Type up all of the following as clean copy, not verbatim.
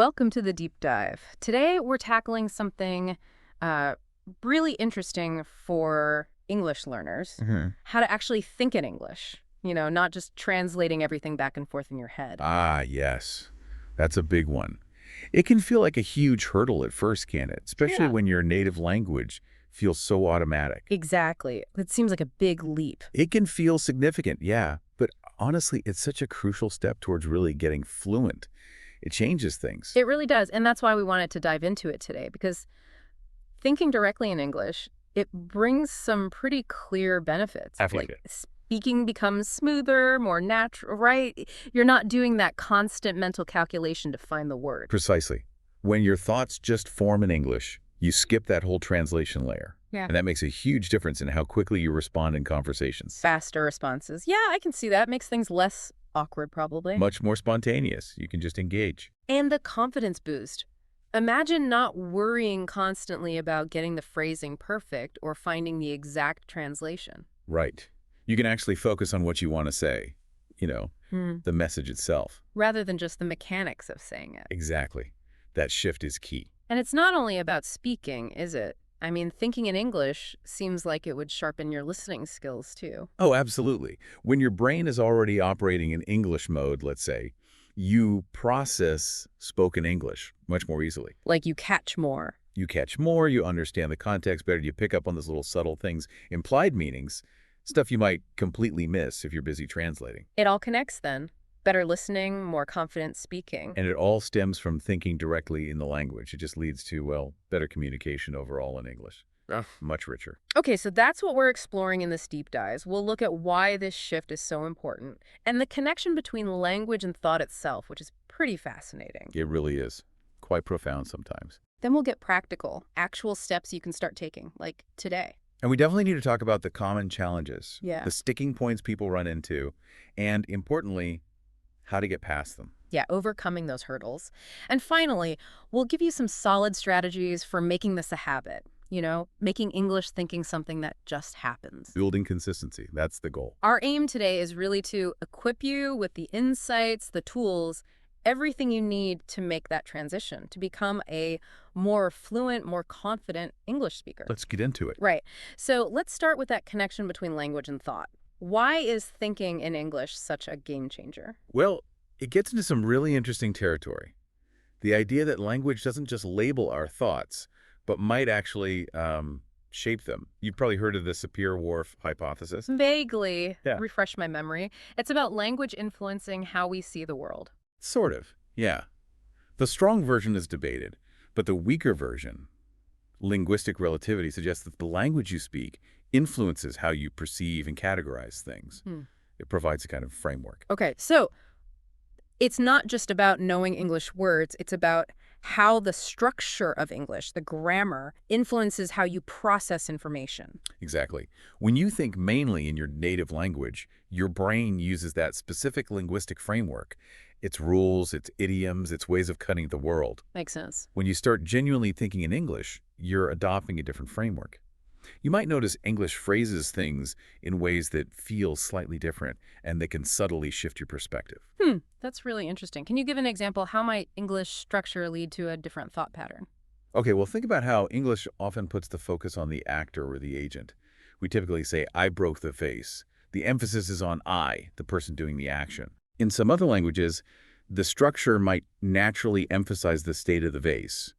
Welcome to the deep dive. Today we're tackling something uh, really interesting for English learners, Mhm. how to actually think in English, not just translating everything back and forth in your head. Ah, yes. That's a big one. It can feel like a huge hurdle at first, can it? Especially Yeah. when your native language feels so automatic. Exactly. It seems like a big leap. It can feel significant, yeah, but honestly, it's such a crucial step towards really getting fluent. It changes things. It really does. And that's why we wanted to dive into it today, because thinking directly in English, it brings some pretty clear benefits. I like Like it. speaking becomes smoother, more natural, right? You're not doing that constant mental calculation to find the word. Precisely. When your thoughts just form in English, you skip that whole translation layer. Yeah. And that makes a huge difference in how quickly you respond in conversations. Faster responses. Yeah, I can see that. Makes things less awkward, probably. Much more spontaneous. You can just engage. And the confidence boost. Imagine not worrying constantly about getting the phrasing perfect or finding the exact translation. Right. You can actually focus on what you want to say, you know, Hmm. the message itself. Rather than just the mechanics of saying it. Exactly. That shift is key. And it's not only about speaking, is it? I mean, thinking in English seems like it would sharpen your listening skills, too. Oh, absolutely. When your brain is already operating in English mode, let's say, you process spoken English much more easily. Like you catch more. You catch more, you understand the context better, you pick up on those little subtle things, implied meanings, stuff you might completely miss if you're busy translating. It all connects then. Better listening, more confident speaking. And it all stems from thinking directly in the language. It just leads to, well, better communication overall in English. Much richer. Okay, so that's what we're exploring in this deep dive. We'll look at why this shift is so important and the connection between language and thought itself, which is pretty fascinating. It really is. Quite profound sometimes. Then we'll get practical, actual steps you can start taking, like today. And we definitely need to talk about the common challenges, Yeah. the sticking points people run into, and importantly, how to get past them. Yeah, overcoming those hurdles. And finally, we'll give you some solid strategies for making this a habit, making English thinking something that just happens. Building consistency, that's the goal. Our aim today is really to equip you with the insights, the tools, everything you need to make that transition, to become a more fluent, more confident English speaker. Let's get into it. Right. So let's start with that connection between language and thought. Why is thinking in English such a game changer? Well, it gets into some really interesting territory. The idea that language doesn't just label our thoughts, but might actually shape them. You've probably heard of the Sapir-Whorf hypothesis. Vaguely. Yeah. Refresh my memory. It's about language influencing how we see the world. Sort of, yeah. The strong version is debated, but the weaker version, linguistic relativity, suggests that the language you speak influences how you perceive and categorize things. It provides a kind of framework. Okay, so it's not just about knowing English words, it's about how the structure of English, the grammar, influences how you process information. Exactly. When you think mainly in your native language, your brain uses that specific linguistic framework, its rules, its idioms, its ways of cutting the world. Makes sense. When you start genuinely thinking in English, you're adopting a different framework. You might notice English phrases things in ways that feel slightly different, and they can subtly shift your perspective. That's really interesting. Can you give an example? How might English structure lead to a different thought pattern? Okay, well, think about how English often puts the focus on the actor or the agent. We typically say, I broke the vase. The emphasis is on I, the person doing the action. In some other languages, the structure might naturally emphasize the state of the vase.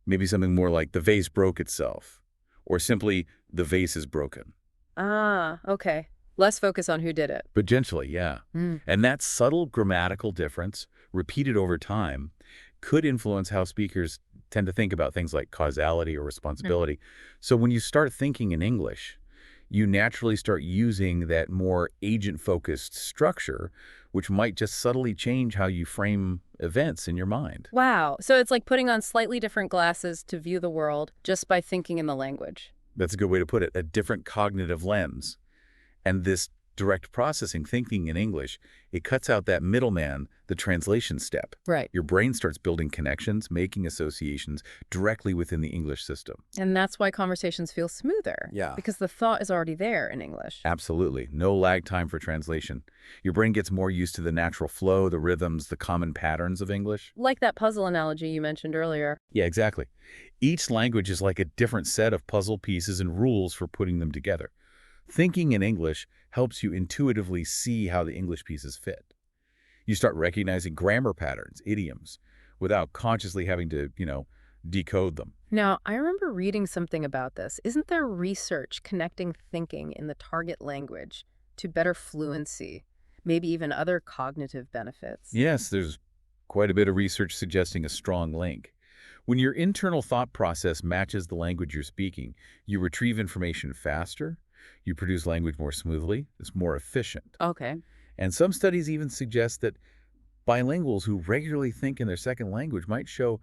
Maybe something more like, the vase broke itself, or simply, the vase is broken. Ah, okay. Less focus on who did it. Potentially, yeah. And that subtle grammatical difference, repeated over time, could influence how speakers tend to think about things like causality or responsibility. So when you start thinking in English, you naturally start using that more agent-focused structure, which might just subtly change how you frame events in your mind. Wow. So it's like putting on slightly different glasses to view the world just by thinking in the language. That's a good way to put it, a different cognitive lens. And this Direct processing, thinking in English, it cuts out that middleman, the translation step. Right. Your brain starts building connections, making associations directly within the English system. And that's why conversations feel smoother. Yeah. Because the thought is already there in English. Absolutely. No lag time for translation. Your brain gets more used to the natural flow, the rhythms, the common patterns of English. Like that puzzle analogy you mentioned earlier. Yeah, exactly. Each language is like a different set of puzzle pieces and rules for putting them together. Thinking in English helps you intuitively see how the English pieces fit. You start recognizing grammar patterns, idioms, without consciously having to, decode them. Now, I remember reading something about this. Isn't there research connecting thinking in the target language to better fluency, maybe even other cognitive benefits? Yes, there's quite a bit of research suggesting a strong link. When your internal thought process matches the language you're speaking, you retrieve information faster, you produce language more smoothly, it's more efficient. Okay. And some studies even suggest that bilinguals who regularly think in their second language might show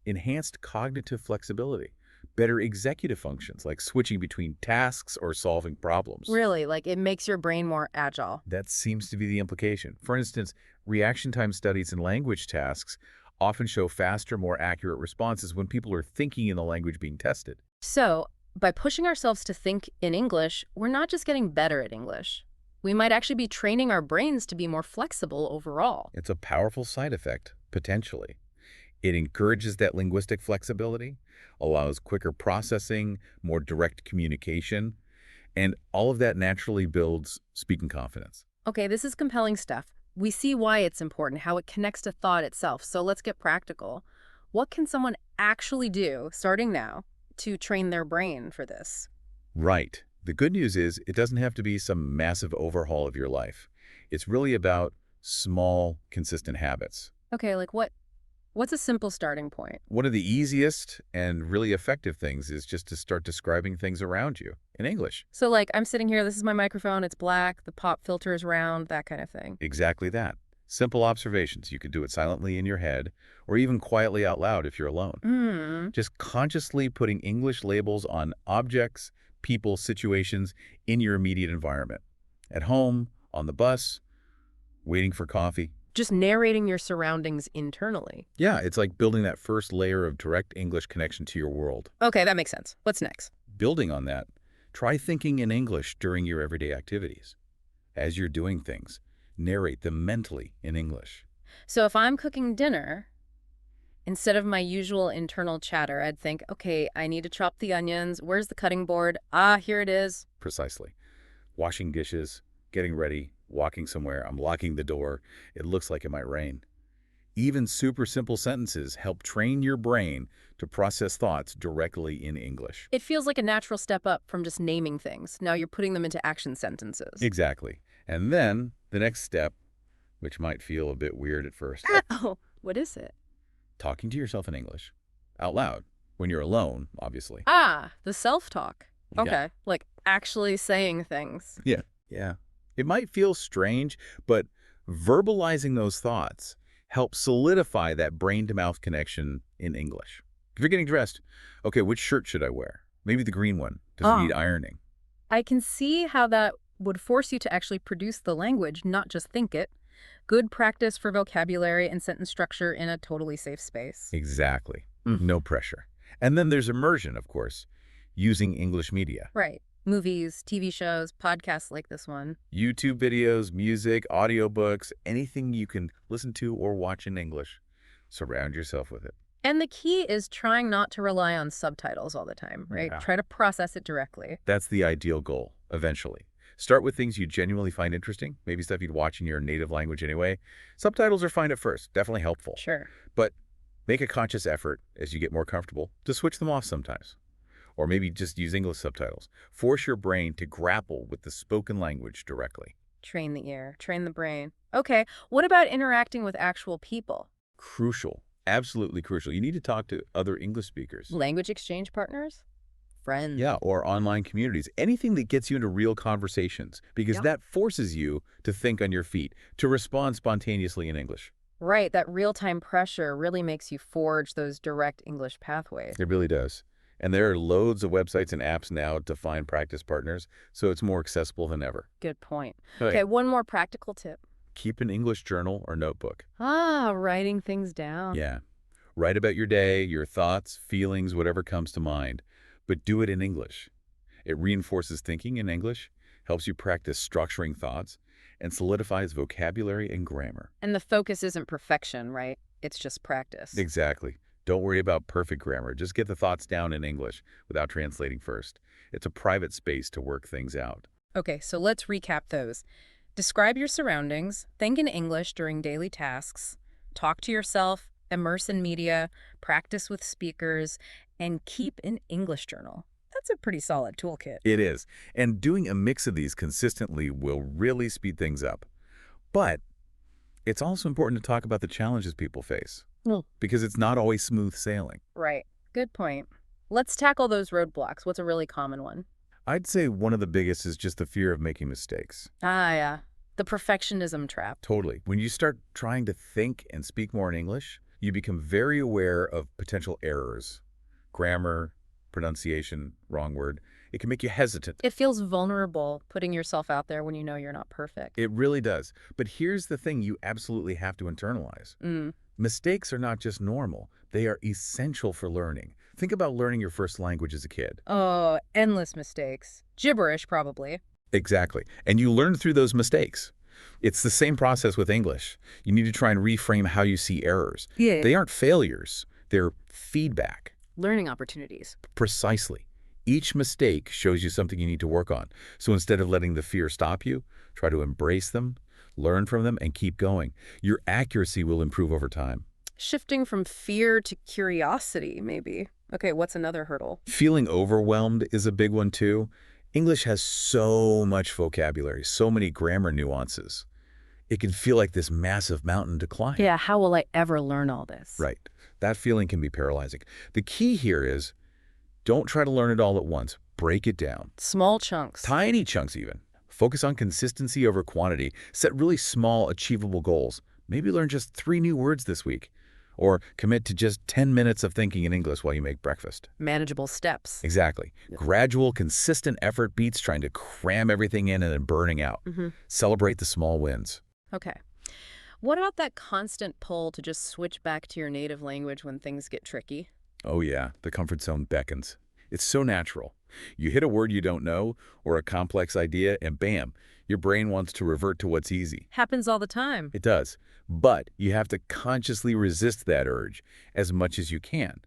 enhanced cognitive flexibility, better executive functions like switching between tasks or solving problems. Really, like it makes your brain more agile. That seems to be the implication. For instance, reaction time studies in language tasks often show faster, more accurate responses when people are thinking in the language being tested. So, by pushing ourselves to think in English, we're not just getting better at English. We might actually be training our brains to be more flexible overall. It's a powerful side effect, potentially. It encourages that linguistic flexibility, allows quicker processing, more direct communication, and all of that naturally builds speaking confidence. Okay, this is compelling stuff. We see why it's important, how it connects to thought itself. So let's get practical. What can someone actually do, starting now, to train their brain for this? Right. The good news is it doesn't have to be some massive overhaul of your life. It's really about small, consistent habits. Okay, like what's a simple starting point? One of the easiest and really effective things is just to start describing things around you in English. So like I'm sitting here, this is my microphone, it's black, the pop filter is round, that kind of thing. Exactly that. Simple observations. You could do it silently in your head or even quietly out loud if you're alone. Just consciously putting English labels on objects, people, situations in your immediate environment. At home, on the bus, waiting for coffee. Just narrating your surroundings internally. Yeah, it's like building that first layer of direct English connection to your world. Okay, that makes sense. What's next? Building on that, try thinking in English during your everyday activities. As you're doing things, narrate them mentally in English. So if I'm cooking dinner, instead of my usual internal chatter, I'd think, okay, I need to chop the onions. Where's the cutting board? Ah, here it is. Precisely. Washing dishes, getting ready, walking somewhere, I'm locking the door. It looks like it might rain. Even super simple sentences help train your brain to process thoughts directly in English. It feels like a natural step up from just naming things. Now you're putting them into action sentences. Exactly. And then the next step, which might feel a bit weird at first, Oh, what is it? talking to yourself in English out loud when you're alone, obviously. Ah, the self-talk. Yeah. Okay, like actually saying things. Yeah. It might feel strange, but verbalizing those thoughts helps solidify that brain-to-mouth connection in English. If you're getting dressed, okay, which shirt should I wear? Maybe the green one. Does it need ironing? I can see how that would force you to actually produce the language, not just think it. Good practice for vocabulary and sentence structure in a totally safe space. Exactly. No pressure. And then there's immersion, of course, using English media. Right. Movies, TV shows, podcasts like this one. YouTube videos, music, audiobooks, anything you can listen to or watch in English. Surround yourself with it. And the key is trying not to rely on subtitles all the time, right? Yeah. Try to process it directly. That's the ideal goal, eventually. Start with things you genuinely find interesting, maybe stuff you'd watch in your native language anyway. Subtitles are fine at first, definitely helpful. Sure. But make a conscious effort, as you get more comfortable, to switch them off sometimes. Or maybe just use English subtitles. Force your brain to grapple with the spoken language directly. Train the ear, train the brain. Okay, what about interacting with actual people? Crucial. Absolutely crucial. You need to talk to other English speakers. Language exchange partners? Friends? Yeah, or online communities. Anything that gets you into real conversations, because Yep. that forces you to think on your feet, to respond spontaneously in English. Right, that real-time pressure really makes you forge those direct English pathways. It really does. And there are loads of websites and apps now to find practice partners, so it's more accessible than ever. Good point. Okay. Okay, one more practical tip. Keep an English journal or notebook. Writing things down. Yeah. Write about your day, your thoughts, feelings, whatever comes to mind, but do it in English. It reinforces thinking in English, helps you practice structuring thoughts, and solidifies vocabulary and grammar. And the focus isn't perfection, right? It's just practice. Exactly. Don't worry about perfect grammar. Just get the thoughts down in English without translating first. It's a private space to work things out. Okay, so let's recap those. Describe your surroundings, think in English during daily tasks, talk to yourself, immerse in media, practice with speakers, and keep an English journal. That's a pretty solid toolkit. It is. And doing a mix of these consistently will really speed things up. But it's also important to talk about the challenges people face, because it's not always smooth sailing. Right. Good point. Let's tackle those roadblocks. What's a really common one? I'd say one of the biggest is just the fear of making mistakes. Yeah. The perfectionism trap. Totally. When you start trying to think and speak more in English, you become very aware of potential errors. Grammar, pronunciation, wrong word. It can make you hesitant. It feels vulnerable putting yourself out there when you know you're not perfect. It really does. But here's the thing you absolutely have to internalize. Mistakes are not just normal. They are essential for learning. Think about learning your first language as a kid. Oh, endless mistakes. Gibberish, probably. Exactly. And you learn through those mistakes. It's the same process with English. You need to try and reframe how you see errors. Yeah. They aren't failures. They're feedback. Learning opportunities. Precisely. Each mistake shows you something you need to work on. So instead of letting the fear stop you, try to embrace them, learn from them, and keep going. Your accuracy will improve over time. Shifting from fear to curiosity, maybe. Okay, what's another hurdle? Feeling overwhelmed is a big one, too. English has so much vocabulary, so many grammar nuances. It can feel like this massive mountain to climb. Yeah, how will I ever learn all this? Right. That feeling can be paralyzing. The key here is don't try to learn it all at once. Break it down. Small chunks. Tiny chunks even. Focus on consistency over quantity. Set really small, achievable goals. Maybe learn just 3 new words this week. Or commit to just 10 minutes of thinking in English while you make breakfast. Manageable steps. Exactly. Gradual, consistent effort beats trying to cram everything in and then burning out. Celebrate the small wins. Okay. What about that constant pull to just switch back to your native language when things get tricky? Oh yeah, the comfort zone beckons. It's so natural. You hit a word you don't know or a complex idea and bam, your brain wants to revert to what's easy. Happens all the time. It does. But you have to consciously resist that urge as much as you can.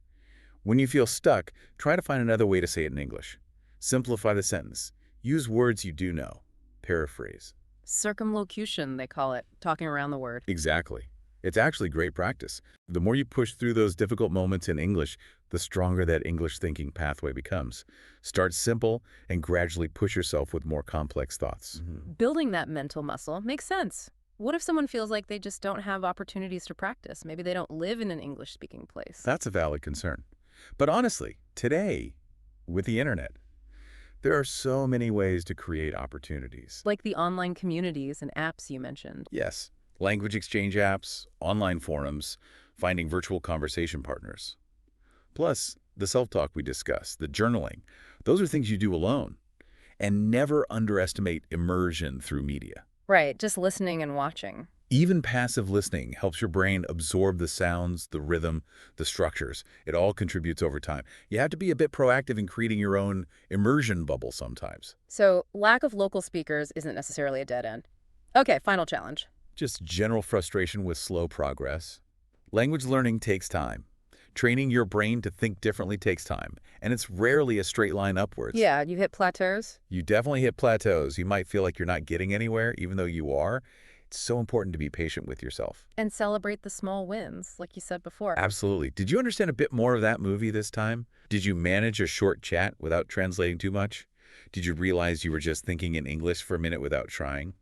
When you feel stuck, try to find another way to say it in English. Simplify the sentence. Use words you do know. Paraphrase. Circumlocution, they call it, talking around the word. Exactly. It's actually great practice. The more you push through those difficult moments in English, the stronger that English thinking pathway becomes. Start simple and gradually push yourself with more complex thoughts. Building that mental muscle makes sense. What if someone feels like they just don't have opportunities to practice? Maybe they don't live in an English-speaking place. That's a valid concern. But honestly, today, with the internet, there are so many ways to create opportunities. Like the online communities and apps you mentioned. Yes. Language exchange apps, online forums, finding virtual conversation partners. Plus, the self-talk we discussed, the journaling, those are things you do alone. And never underestimate immersion through media. Right, just listening and watching. Even passive listening helps your brain absorb the sounds, the rhythm, the structures. It all contributes over time. You have to be a bit proactive in creating your own immersion bubble sometimes. So, lack of local speakers isn't necessarily a dead end. Okay, final challenge. Just general frustration with slow progress. Language learning takes time. Training your brain to think differently takes time, and it's rarely a straight line upwards. Yeah, you hit plateaus. You definitely hit plateaus. You might feel like you're not getting anywhere, even though you are. It's so important to be patient with yourself. And celebrate the small wins, like you said before. Absolutely. Did you understand a bit more of that movie this time? Did you manage a short chat without translating too much? Did you realize you were just thinking in English for a minute without trying?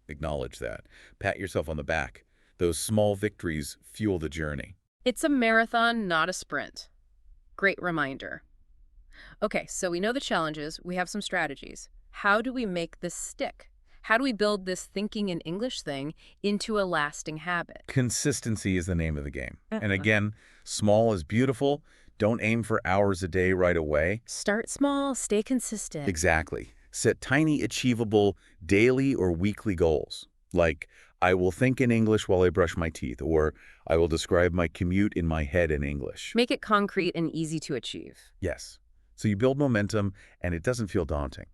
Acknowledge that. Pat yourself on the back. Those small victories fuel the journey. It's a marathon, not a sprint. Great reminder. Okay, so we know the challenges. We have some strategies. How do we make this stick? How do we build this thinking in English thing into a lasting habit? Consistency is the name of the game. And again, small is beautiful. Don't aim for hours a day right away. Start small, stay consistent. Exactly. Set tiny, achievable daily or weekly goals. Like, I will think in English while I brush my teeth, or I will describe my commute in my head in English. Make it concrete and easy to achieve. Yes. So you build momentum, and it doesn't feel daunting.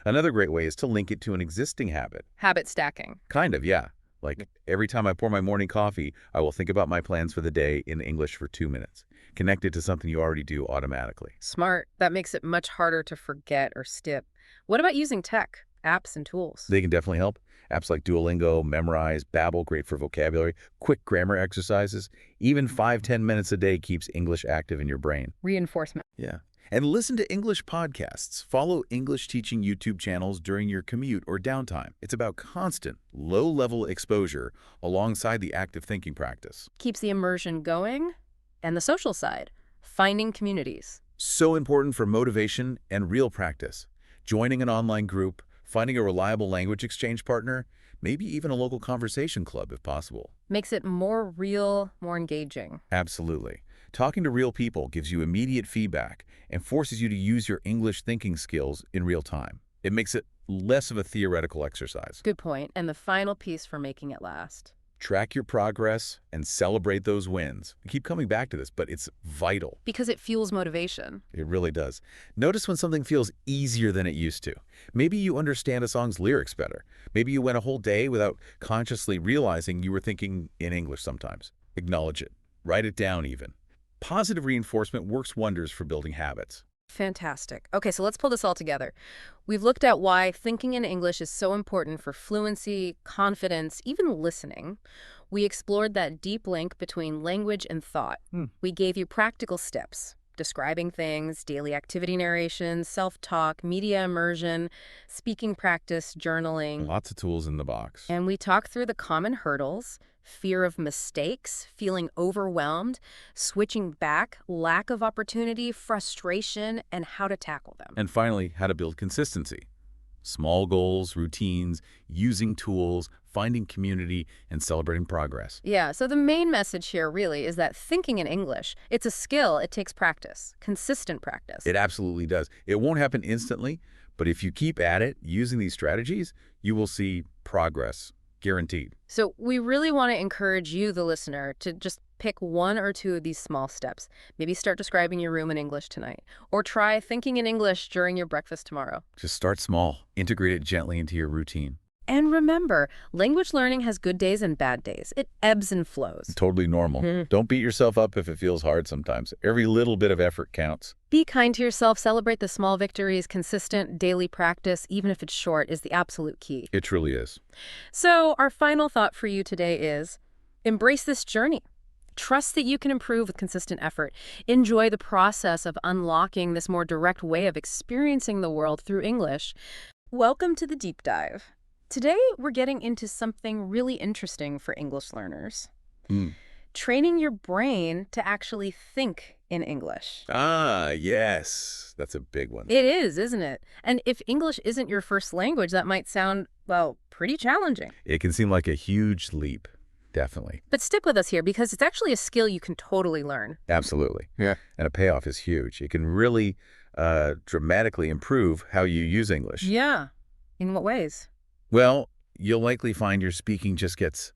Another great way is to link it to an existing habit. Habit stacking. Kind of, yeah. Like, every time I pour my morning coffee, I will think about my plans for the day in English for 2 minutes. Connect it to something you already do automatically. Smart. That makes it much harder to forget or skip. What about using tech, apps, and tools? They can definitely help. Apps like Duolingo, Memrise, Babbel, great for vocabulary, quick grammar exercises. Even 5–10 minutes a day keeps English active in your brain. Reinforcement. Yeah. And listen to English podcasts. Follow English teaching YouTube channels during your commute or downtime. It's about constant, low-level exposure alongside the active thinking practice. Keeps the immersion going. And the social side, finding communities. So important for motivation and real practice. Joining an online group, finding a reliable language exchange partner, maybe even a local conversation club if possible. Makes it more real, more engaging. Absolutely. Talking to real people gives you immediate feedback and forces you to use your English thinking skills in real time. It makes it less of a theoretical exercise. Good point. And the final piece for making it last. Track your progress and celebrate those wins. I keep coming back to this, but it's vital. Because it fuels motivation. It really does. Notice when something feels easier than it used to. Maybe you understand a song's lyrics better. Maybe you went a whole day without consciously realizing you were thinking in English sometimes. Acknowledge it. Write it down even. Positive reinforcement works wonders for building habits. Fantastic. Okay, so let's pull this all together. We've looked at why thinking in English is so important for fluency, confidence, even listening. We explored that deep link between language and thought. We gave you practical steps, describing things, daily activity narration, self-talk, media immersion, speaking practice, journaling. Lots of tools in the box. And we talked through the common hurdles: fear of mistakes, feeling overwhelmed, switching back, lack of opportunity, frustration, and how to tackle them. And finally, how to build consistency. Small goals, routines, using tools, finding community, and celebrating progress. Yeah, so the main message here really is that thinking in English, it's a skill, it takes practice, consistent practice. It absolutely does. It won't happen instantly, but if you keep at it using these strategies, you will see progress. Guaranteed. So we really want to encourage you, the listener, to just pick 1 or 2 of these small steps. Maybe start describing your room in English tonight, or try thinking in English during your breakfast tomorrow. Just start small. Integrate it gently into your routine. And remember, language learning has good days and bad days. It ebbs and flows. Totally normal. Don't beat yourself up if it feels hard sometimes. Every little bit of effort counts. Be kind to yourself. Celebrate the small victories. Consistent daily practice, even if it's short, is the absolute key. It truly is. So our final thought for you today is embrace this journey. Trust that you can improve with consistent effort. Enjoy the process of unlocking this more direct way of experiencing the world through English. Welcome to the Deep Dive. Today, we're getting into something really interesting for English learners. Training your brain to actually think in English. Ah, yes. That's a big one. It is, isn't it? And if English isn't your first language, that might sound, well, pretty challenging. It can seem like a huge leap. Definitely. But stick with us here because it's actually a skill you can totally learn. Absolutely. Yeah. And a payoff is huge. It can really dramatically improve how you use English. Yeah. In what ways? Well, you'll likely find your speaking just gets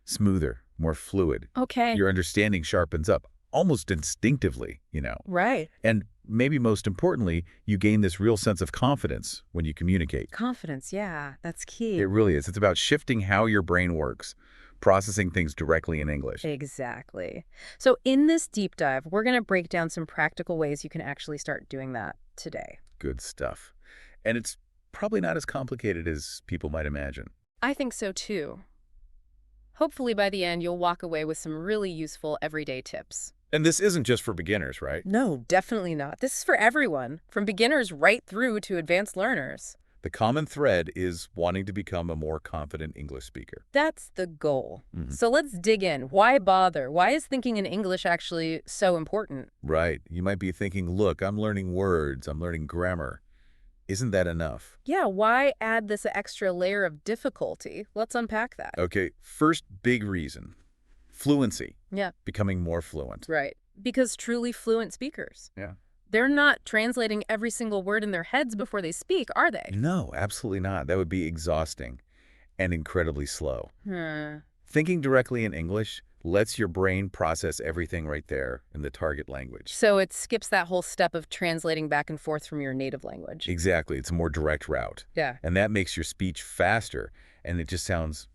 smoother, more fluid. Okay. Your understanding sharpens up, almost instinctively, you know. Right. And maybe most importantly, you gain this real sense of confidence when you communicate. Confidence, yeah, that's key. It really is. It's about shifting how your brain works, processing things directly in English. Exactly. So in this deep dive, we're going to break down some practical ways you can actually start doing that today. Good stuff. And it's probably not as complicated as people might imagine. I think so too. Hopefully by the end, you'll walk away with some really useful everyday tips. And this isn't just for beginners, right? No, definitely not. This is for everyone, from beginners right through to advanced learners. The common thread is wanting to become a more confident English speaker. That's the goal. So let's dig in. Why bother? Why is thinking in English actually so important? Right. You might be thinking, look, I'm learning words, I'm learning grammar. Isn't that enough? Yeah, why add this extra layer of difficulty? Let's unpack that. Okay, first big reason. Fluency. Yeah. Becoming more fluent. Right. Because truly fluent speakers, Yeah. they're not translating every single word in their heads before they speak, are they? No, absolutely not. That would be exhausting and incredibly slow. Hmm. Thinking directly in English lets your brain process everything right there in the target language. So it skips that whole step of translating back and forth from your native language. Exactly. It's a more direct route. Yeah. And that makes your speech faster, and it just sounds,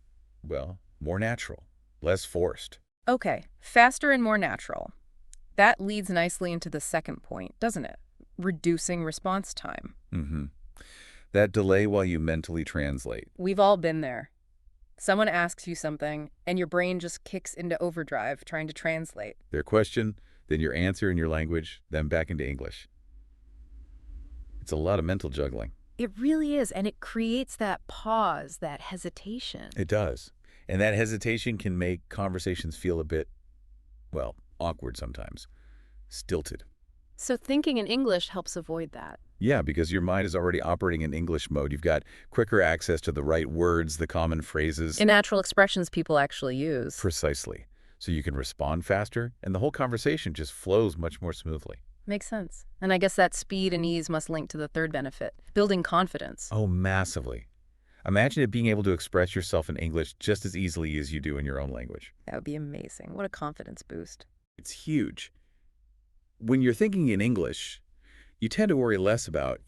well, more natural, less forced. Okay, faster and more natural. That leads nicely into the second point, doesn't it? Reducing response time. Mm-hmm. That delay while you mentally translate. We've all been there. Someone asks you something, and your brain just kicks into overdrive trying to translate. Their question, then your answer in your language, then back into English. It's a lot of mental juggling. It really is, and it creates that pause, that hesitation. It does. And that hesitation can make conversations feel a bit, well, awkward sometimes. Stilted. So thinking in English helps avoid that. Yeah, because your mind is already operating in English mode. You've got quicker access to the right words, the common phrases. In natural expressions people actually use. Precisely. So you can respond faster, and the whole conversation just flows much more smoothly. Makes sense. And I guess that speed and ease must link to the third benefit, building confidence. Oh, massively. Imagine it being able to express yourself in English just as easily as you do in your own language. That would be amazing. What a confidence boost. It's huge. When you're thinking in English, you tend to worry less about,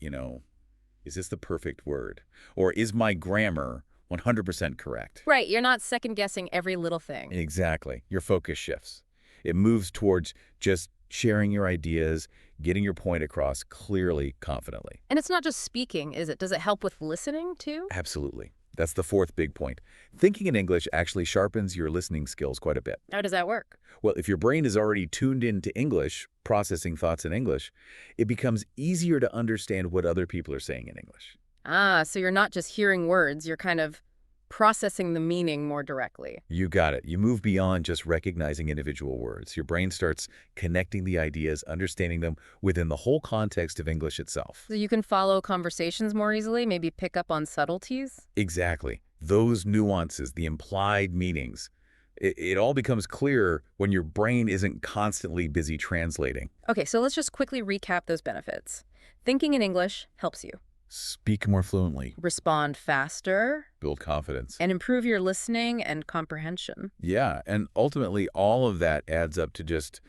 is this the perfect word? Or is my grammar 100% correct? Right, you're not second-guessing every little thing. Exactly. Your focus shifts. It moves towards just sharing your ideas, getting your point across clearly, confidently. And it's not just speaking, is it? Does it help with listening, too? Absolutely. That's the fourth big point. Thinking in English actually sharpens your listening skills quite a bit. How does that work? Well, if your brain is already tuned into English, processing thoughts in English, it becomes easier to understand what other people are saying in English. Ah, so you're not just hearing words, you're kind of processing the meaning more directly. You got it. You move beyond just recognizing individual words. Your brain starts connecting the ideas, understanding them within the whole context of English itself. So you can follow conversations more easily, maybe pick up on subtleties? Exactly. Those nuances, the implied meanings, it all becomes clearer when your brain isn't constantly busy translating. Okay, so let's just quickly recap those benefits. Thinking in English helps you Speak more fluently, respond faster, build confidence. and improve your listening and comprehension. Yeah, and ultimately all of that adds up to just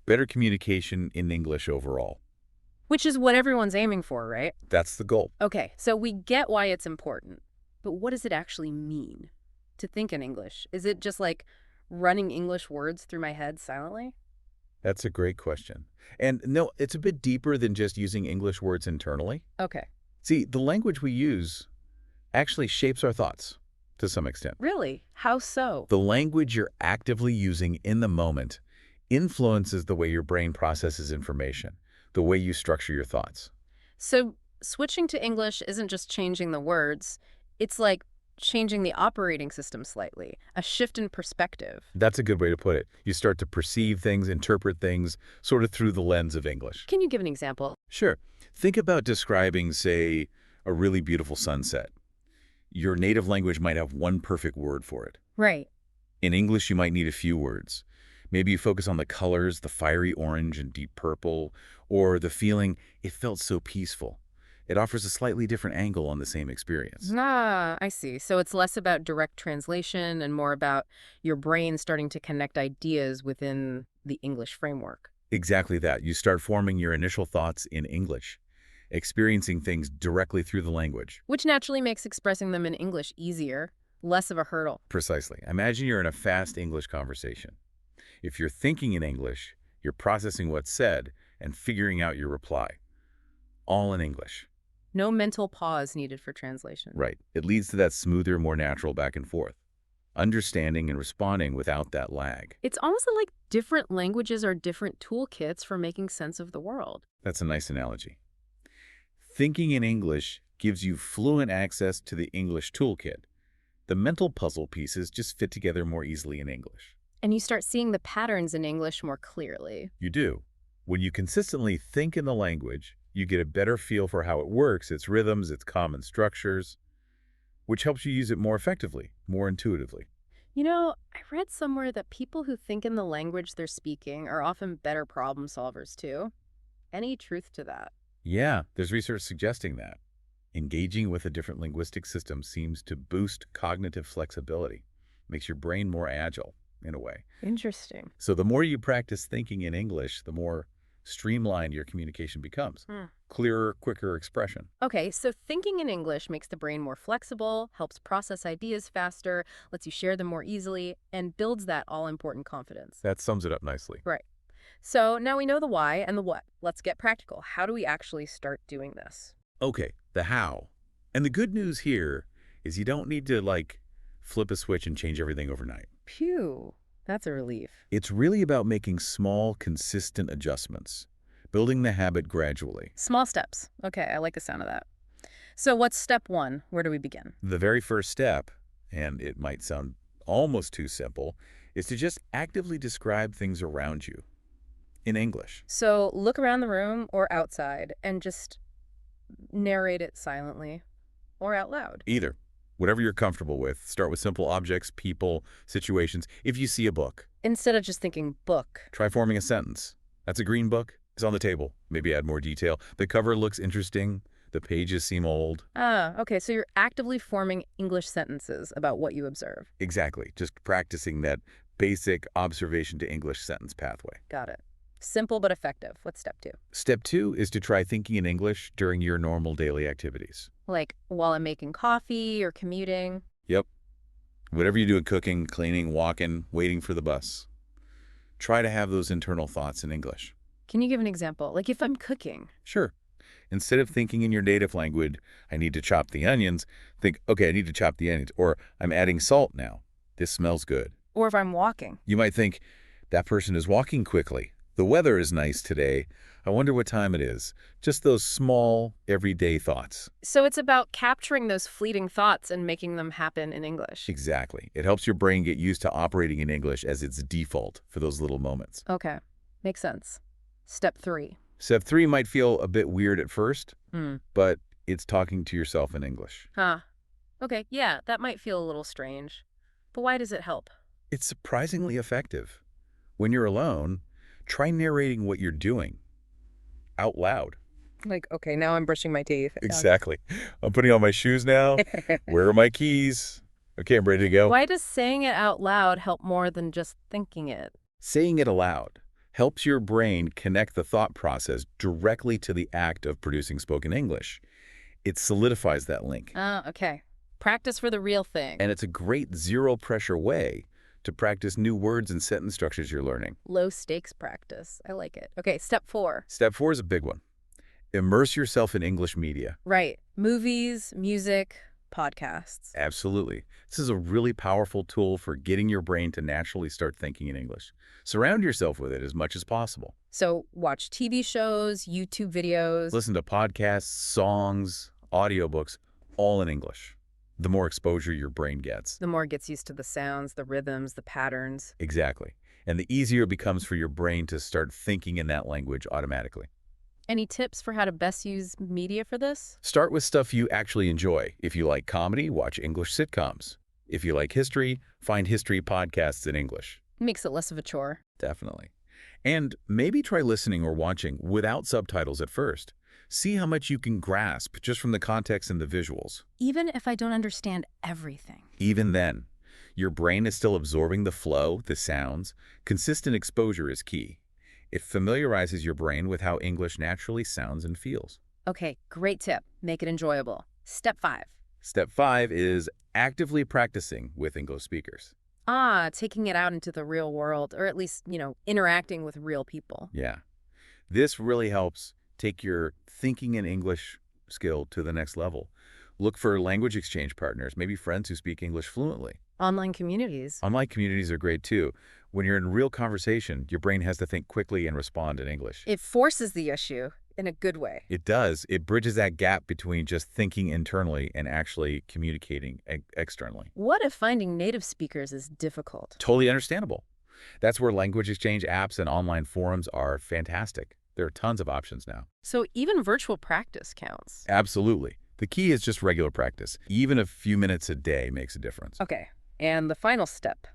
better communication in English overall. Which is what everyone's aiming for, right? That's the goal. Okay, so we get why it's important, but what does it actually mean to think in English? Is it just like running English words through my head silently? That's a great question. And no, it's a bit deeper than just using English words internally. Okay. See, the language we use actually shapes our thoughts to some extent. Really? How so? The language you're actively using in the moment influences the way your brain processes information, the way you structure your thoughts. So switching to English isn't just changing the words, it's like changing the operating system slightly, a shift in perspective. That's a good way to put it. You start to perceive things, interpret things, sort of through the lens of English. Can you give an example? Sure. Think about describing, say, a really beautiful sunset. Your native language might have one perfect word for it. Right. In English, you might need a few words. Maybe you focus on the colors, the fiery orange and deep purple, or the feeling, it felt so peaceful. It offers a slightly different angle on the same experience. Ah, I see. So it's less about direct translation and more about your brain starting to connect ideas within the English framework. Exactly that. You start forming your initial thoughts in English, experiencing things directly through the language. Which naturally makes expressing them in English easier, less of a hurdle. Precisely. Imagine you're in a fast English conversation. If you're thinking in English, you're processing what's said and figuring out your reply. All in English. No mental pause needed for translation. Right. It leads to that smoother, more natural back and forth. Understanding and responding without that lag. It's almost like different languages are different toolkits for making sense of the world. That's a nice analogy. Thinking in English gives you fluent access to the English toolkit. The mental puzzle pieces just fit together more easily in English. And you start seeing the patterns in English more clearly. You do. When you consistently think in the language, you get a better feel for how it works, its rhythms, its common structures, which helps you use it more effectively, more intuitively. I read somewhere that people who think in the language they're speaking are often better problem solvers too. Any truth to that? Yeah, there's research suggesting that. Engaging with a different linguistic system seems to boost cognitive flexibility, makes your brain more agile in a way. Interesting. So the more you practice thinking in English, the more streamlined your communication becomes. Clearer, quicker expression. Okay, so thinking in English makes the brain more flexible, helps process ideas faster, lets you share them more easily, and builds that all-important confidence. That sums it up nicely. Right. So now we know the why and the what. Let's get practical. How do we actually start doing this? Okay, the how. And the good news here is you don't need to, flip a switch and change everything overnight. Phew, that's a relief. It's really about making small, consistent adjustments, building the habit gradually. Small steps. Okay, I like the sound of that. So what's step one? Where do we begin? The very first step, and it might sound almost too simple, is to just actively describe things around you in English. So look around the room or outside and just narrate it silently or out loud. Either. Whatever you're comfortable with. Start with simple objects, people, situations. If you see a book, Instead of just thinking book. try forming a sentence. That's a green book. It's on the table. Maybe add more detail. The cover looks interesting. The pages seem old. Ah, okay, so you're actively forming English sentences about what you observe. Exactly. Just practicing that basic observation to English sentence pathway. Got it. Simple but effective. What's step two? Step 2 is to try thinking in English during your normal daily activities. Like while I'm making coffee or commuting. Yep. Whatever you do in cooking, cleaning, walking, waiting for the bus. Try to have those internal thoughts in English. Can you give an example? Like if I'm cooking. Sure. Instead of thinking in your native language, I need to chop the onions, think, okay, I need to chop the onions. Or I'm adding salt now. This smells good. Or if I'm walking. You might think, that person is walking quickly. The weather is nice today. I wonder what time it is. Just those small, everyday thoughts. So it's about capturing those fleeting thoughts and making them happen in English. Exactly. It helps your brain get used to operating in English as its default for those little moments. Okay, makes sense. Step three. Step 3 might feel a bit weird at first, Hmm. but it's talking to yourself in English. Huh. Okay, yeah, that might feel a little strange. But why does it help? It's surprisingly effective. When you're alone, try narrating what you're doing out loud. Like, okay, now I'm brushing my teeth. Exactly. I'm putting on my shoes now. Where are my keys? Okay, I'm ready to go. Why does saying it out loud help more than just thinking it? Saying it aloud helps your brain connect the thought process directly to the act of producing spoken English. It solidifies that link. Okay. Practice for the real thing. And it's a great zero-pressure way to practice new words and sentence structures you're learning. Low stakes practice. I like it. Okay, step 4. Step 4 is a big one. Immerse yourself in English media. Right. Movies, music, podcasts. Absolutely. This is a really powerful tool for getting your brain to naturally start thinking in English. Surround yourself with it as much as possible. So watch TV shows, YouTube videos. Listen to podcasts, songs, audiobooks, all in English. The more exposure your brain gets. The more it gets used to the sounds, the rhythms, the patterns. Exactly. And the easier it becomes for your brain to start thinking in that language automatically. Any tips for how to best use media for this? Start with stuff you actually enjoy. If you like comedy, watch English sitcoms. If you like history, find history podcasts in English. Makes it less of a chore. Definitely. And maybe try listening or watching without subtitles at first. See how much you can grasp just from the context and the visuals. Even if I don't understand everything. Even then, your brain is still absorbing the flow, the sounds. Consistent exposure is key. It familiarizes your brain with how English naturally sounds and feels. Okay, great tip. Make it enjoyable. Step 5. Step 5 is actively practicing with English speakers. Taking it out into the real world, or at least, interacting with real people. Yeah. This really helps take your thinking in English skill to the next level. Look for language exchange partners, maybe friends who speak English fluently. Online communities. Online communities are great too. When you're in real conversation, your brain has to think quickly and respond in English. It forces the issue in a good way. It does. It bridges that gap between just thinking internally and actually communicating externally. What if finding native speakers is difficult? Totally understandable. That's where language exchange apps and online forums are fantastic. There are tons of options now. So even virtual practice counts. Absolutely. The key is just regular practice. Even a few minutes a day makes a difference. Okay. And the final step,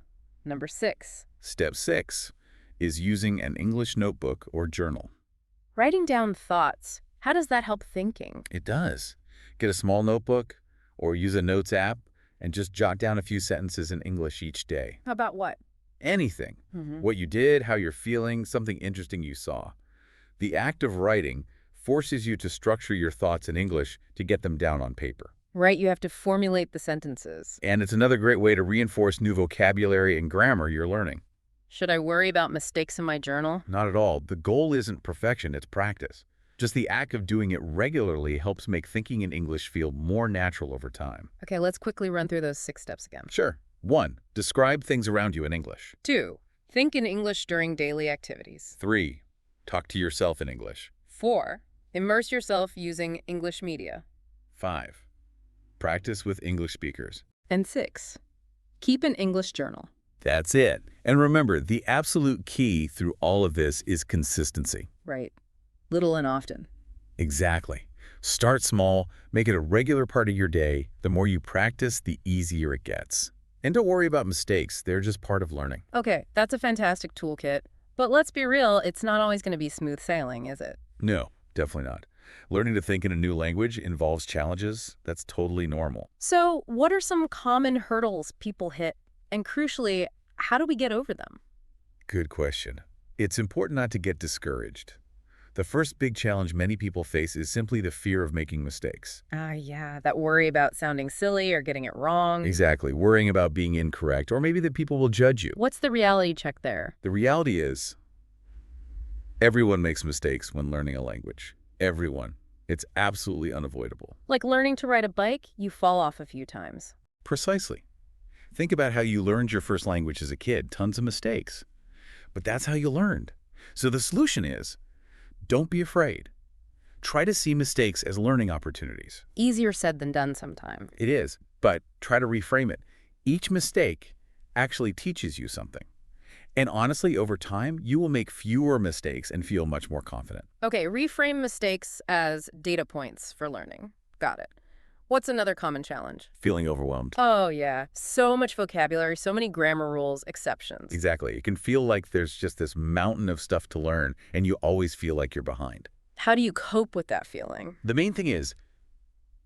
number 6. Step 6 is using an English notebook or journal. Writing down thoughts. How does that help thinking? It does. Get a small notebook or use a notes app and just jot down a few sentences in English each day. How about what? Anything. What you did, how you're feeling, something interesting you saw. The act of writing forces you to structure your thoughts in English to get them down on paper. Right, you have to formulate the sentences. And it's another great way to reinforce new vocabulary and grammar you're learning. Should I worry about mistakes in my journal? Not at all. The goal isn't perfection, it's practice. Just the act of doing it regularly helps make thinking in English feel more natural over time. Okay, let's quickly run through those 6 steps again. Sure. 1. Describe things around you in English. 2. Think in English during daily activities. 3. Talk to yourself in English. 4. Immerse yourself using English media. 5. Practice with English speakers. And 6. Keep an English journal. That's it. And remember, the absolute key through all of this is consistency. Right. Little and often. Exactly. Start small, make it a regular part of your day. The more you practice, the easier it gets. And don't worry about mistakes. They're just part of learning. Okay, that's a fantastic toolkit. But let's be real, it's not always going to be smooth sailing, is it? No, definitely not. Learning to think in a new language involves challenges. That's totally normal. So, what are some common hurdles people hit? And crucially, how do we get over them? Good question. It's important not to get discouraged. The first big challenge many people face is simply the fear of making mistakes. Yeah, that worry about sounding silly or getting it wrong. Exactly, worrying about being incorrect, or maybe that people will judge you. What's the reality check there? The reality is, everyone makes mistakes when learning a language. Everyone. It's absolutely unavoidable. Like learning to ride a bike, you fall off a few times. Precisely. Think about how you learned your first language as a kid. Tons of mistakes. But that's how you learned. So the solution is, don't be afraid. Try to see mistakes as learning opportunities. Easier said than done sometimes. It is, but try to reframe it. Each mistake actually teaches you something. And honestly, over time, you will make fewer mistakes and feel much more confident. Okay, reframe mistakes as data points for learning. Got it. What's another common challenge? Feeling overwhelmed. Oh, yeah. So much vocabulary, so many grammar rules, exceptions. Exactly. It can feel like there's just this mountain of stuff to learn, and you always feel like you're behind. How do you cope with that feeling? The main thing is,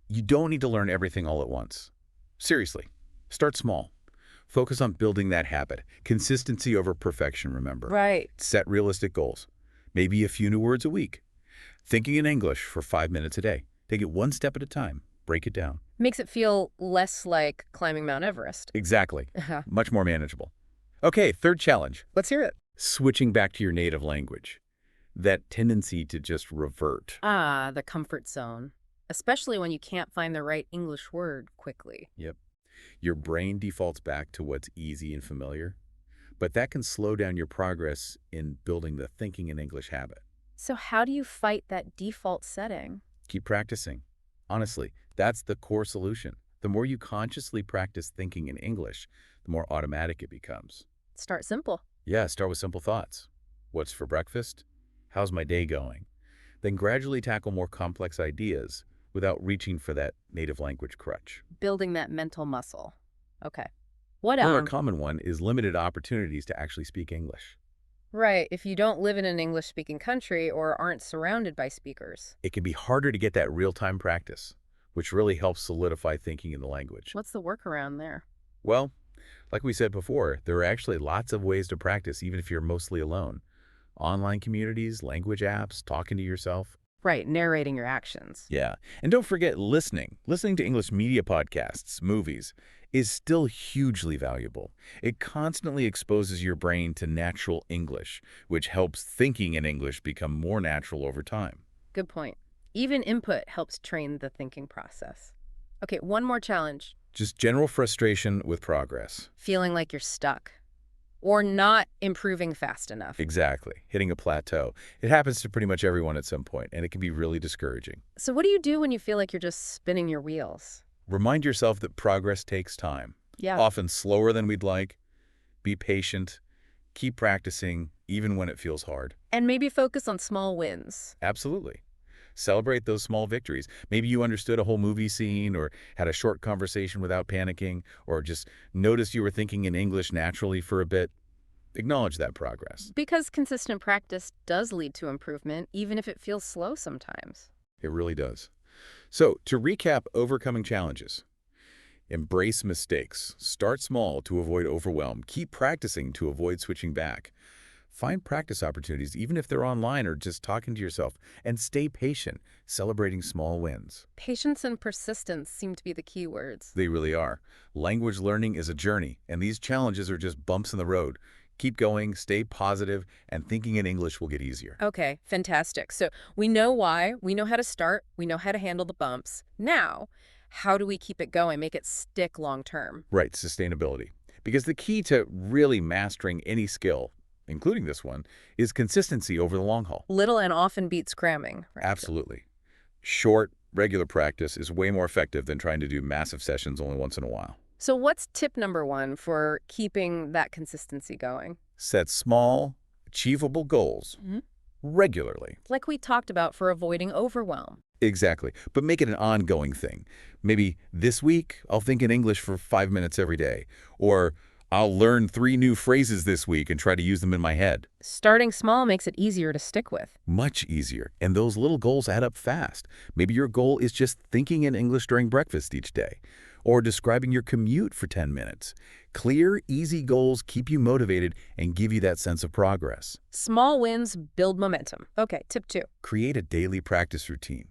you don't need to learn everything all at once. Seriously, start small. Focus on building that habit. Consistency over perfection, remember. Right. Set realistic goals. Maybe a few new words a week. Thinking in English for 5 minutes a day. Take it one step at a time. Break it down. Makes it feel less like climbing Mount Everest. Exactly. Much more manageable. Okay, third challenge. Let's hear it. Switching back to your native language. That tendency to just revert. The comfort zone. Especially when you can't find the right English word quickly. Yep. Your brain defaults back to what's easy and familiar, but that can slow down your progress in building the thinking in English habit. So how do you fight that default setting? Keep practicing. Honestly, that's the core solution. The more you consciously practice thinking in English, the more automatic it becomes. Start simple. Yeah, start with simple thoughts. What's for breakfast? How's my day going? Then gradually tackle more complex ideas without reaching for that native language crutch. Building that mental muscle. Okay. What Another else? common one is limited opportunities to actually speak English. Right, if you don't live in an English-speaking country or aren't surrounded by speakers. It can be harder to get that real-time practice, which really helps solidify thinking in the language. What's the workaround there? Well, like we said before, there are actually lots of ways to practice even if you're mostly alone. Online communities, language apps, talking to yourself. Right, narrating your actions. Yeah. And don't forget listening. Listening to English media podcasts, movies, is still hugely valuable. It constantly exposes your brain to natural English, which helps thinking in English become more natural over time. Good point. Even input helps train the thinking process. Okay, one more challenge. Just general frustration with progress. Feeling like you're stuck or not improving fast enough. Exactly. Hitting a plateau. It happens to pretty much everyone at some point, and it can be really discouraging. So what do you do when you feel like you're just spinning your wheels? Remind yourself that progress takes time. Yeah. Often slower than we'd like. Be patient. Keep practicing, even when it feels hard. And maybe focus on small wins. Absolutely. Celebrate those small victories. Maybe you understood a whole movie scene or had a short conversation without panicking or just noticed you were thinking in English naturally for a bit. Acknowledge that progress. Because consistent practice does lead to improvement, even if it feels slow sometimes. It really does. So, to recap overcoming challenges, embrace mistakes. Start small to avoid overwhelm. Keep practicing to avoid switching back. Find practice opportunities, even if they're online or just talking to yourself. And stay patient, celebrating small wins. Patience and persistence seem to be the key words. They really are. Language learning is a journey, and these challenges are just bumps in the road. Keep going, stay positive, and thinking in English will get easier. Okay, fantastic. So we know why, we know how to start, we know how to handle the bumps. Now, how do we keep it going, make it stick long term? Right, sustainability. Because the key to really mastering any skill, including this one, is consistency over the long haul. Little and often beats cramming. Right? Absolutely. Short, regular practice is way more effective than trying to do massive sessions only once in a while. So what's tip number one for keeping that consistency going? Set small, achievable goals regularly. Like we talked about for avoiding overwhelm. Exactly. But make it an ongoing thing. Maybe this week, I'll think in English for 5 minutes every day. Or I'll learn 3 new phrases this week and try to use them in my head. Starting small makes it easier to stick with. Much easier. And those little goals add up fast. Maybe your goal is just thinking in English during breakfast each day. Or describing your commute for 10 minutes. Clear, easy goals keep you motivated and give you that sense of progress. Small wins build momentum. Okay, tip 2. Create a daily practice routine.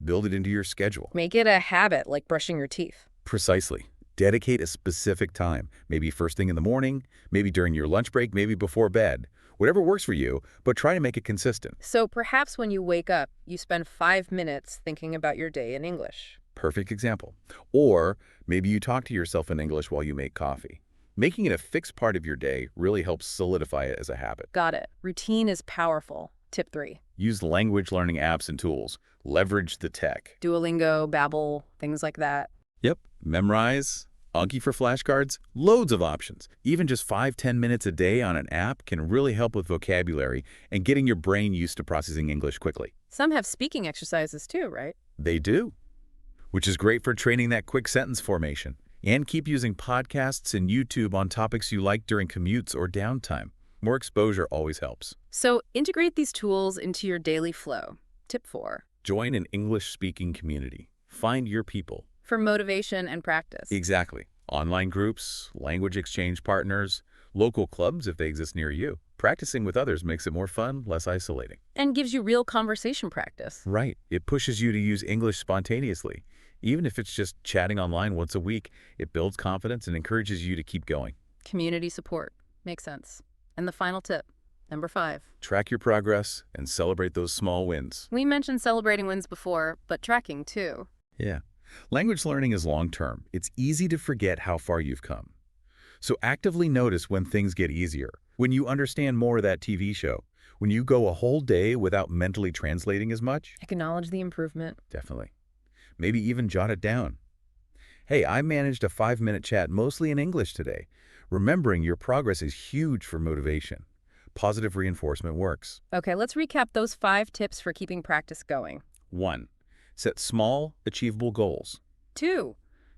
Build it into your schedule. Make it a habit like brushing your teeth. Precisely. Dedicate a specific time, maybe first thing in the morning, maybe during your lunch break, maybe before bed. Whatever works for you, but try to make it consistent. So perhaps when you wake up, you spend 5 minutes thinking about your day in English. Perfect example. Or maybe you talk to yourself in English while you make coffee. Making it a fixed part of your day really helps solidify it as a habit. Got it. Routine is powerful. Tip 3. Use language learning apps and tools. Leverage the tech. Duolingo, Babbel, things like that. Yep. Memrise, Anki for flashcards, loads of options. Even just 5–10 minutes a day on an app can really help with vocabulary and getting your brain used to processing English quickly. Some have speaking exercises too, right? They do, which is great for training that quick sentence formation. And keep using podcasts and YouTube on topics you like during commutes or downtime. More exposure always helps. So integrate these tools into your daily flow. Tip 4. Join an English-speaking community. Find your people. For motivation and practice. Exactly. Online groups, language exchange partners, local clubs if they exist near you. Practicing with others makes it more fun, less isolating. And gives you real conversation practice. Right. It pushes you to use English spontaneously. Even if it's just chatting online once a week, it builds confidence and encourages you to keep going. Community support. Makes sense. And the final tip, number 5. Track your progress and celebrate those small wins. We mentioned celebrating wins before, but tracking too. Yeah. Language learning is long-term. It's easy to forget how far you've come. So actively notice when things get easier, when you understand more of that TV show, when you go a whole day without mentally translating as much. Acknowledge the improvement. Definitely. Maybe even jot it down. Hey, I managed a 5-minute chat mostly in English today. Remembering your progress is huge for motivation. Positive reinforcement works. Okay, let's recap those 5 tips for keeping practice going. 1. Set small, achievable goals. 2.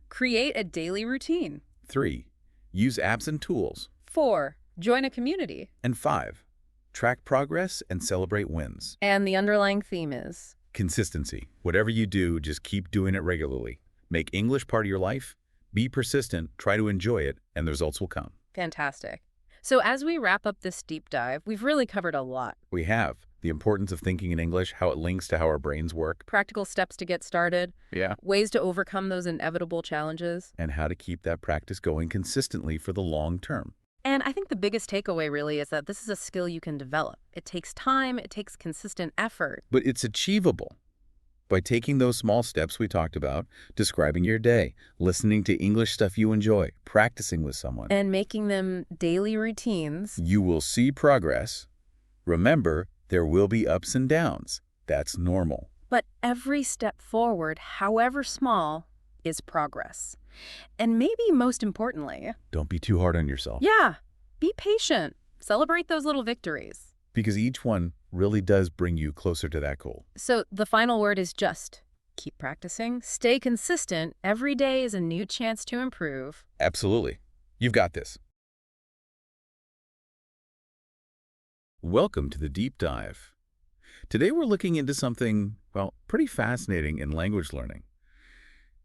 Create a daily routine. 3. Use apps and tools. 4. Join a community. And 5. Track progress and celebrate wins. And the underlying theme is? Consistency. Whatever you do, just keep doing it regularly. Make English part of your life. Be persistent, try to enjoy it, and the results will come. Fantastic. So as we wrap up this deep dive, we've really covered a lot. We have. The importance of thinking in English, how it links to how our brains work. Practical steps to get started. Yeah. Ways to overcome those inevitable challenges. And how to keep that practice going consistently for the long term. And I think the biggest takeaway really is that this is a skill you can develop. It takes time, it takes consistent effort. But it's achievable. By taking those small steps we talked about, describing your day, listening to English stuff you enjoy, practicing with someone. And making them daily routines. You will see progress. Remember, there will be ups and downs. That's normal. But every step forward, however small, is progress. And maybe most importantly, don't be too hard on yourself. yeah, be patient. Celebrate those little victories. Because each one really does bring you closer to that goal. So the final word is just keep practicing, stay consistent. Every day is a new chance to improve. Absolutely. You've got this. Welcome to the Deep Dive. Today we're looking into something, well, pretty fascinating in language learning.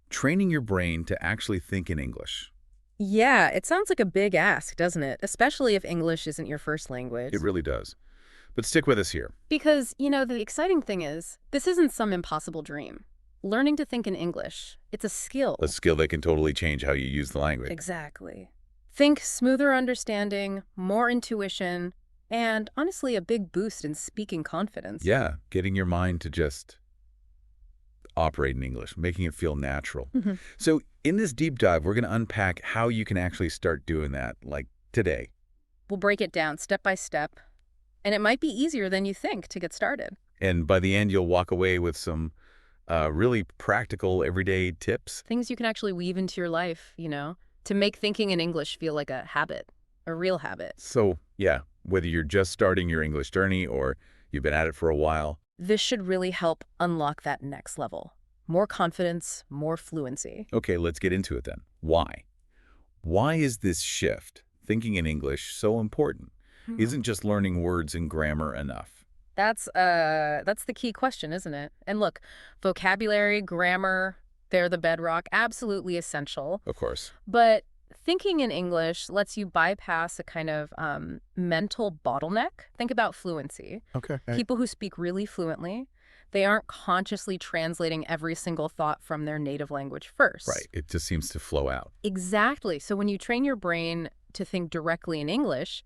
Training your brain to actually think in English. Yeah, it sounds like a big ask, doesn't it? Especially if English isn't your first language. It really does. But stick with us here. Because, the exciting thing is, this isn't some impossible dream. Learning to think in English, it's a skill. A skill that can totally change how you use the language. Exactly. Think smoother understanding, more intuition, and honestly, a big boost in speaking confidence. Yeah, getting your mind to just operate in English, making it feel natural. So in this deep dive, we're going to unpack how you can actually start doing that, like today. We'll break it down step by step, and it might be easier than you think to get started. And by the end, you'll walk away with some really practical, everyday tips. Things you can actually weave into your life, to make thinking in English feel like a habit, a real habit. So yeah, whether you're just starting your English journey or you've been at it for a while. This should really help unlock that next level. More confidence, more fluency. Okay, let's get into it then. Why? Why is this shift, thinking in English, so important? Isn't just learning words and grammar enough? That's the key question, isn't it? And look, vocabulary, grammar, they're the bedrock, absolutely essential. Of course. But thinking in English lets you bypass a kind of mental bottleneck. Think about fluency. Okay. People who speak really fluently, they aren't consciously translating every single thought from their native language first. Right. It just seems to flow out. Exactly. So when you train your brain to think directly in English,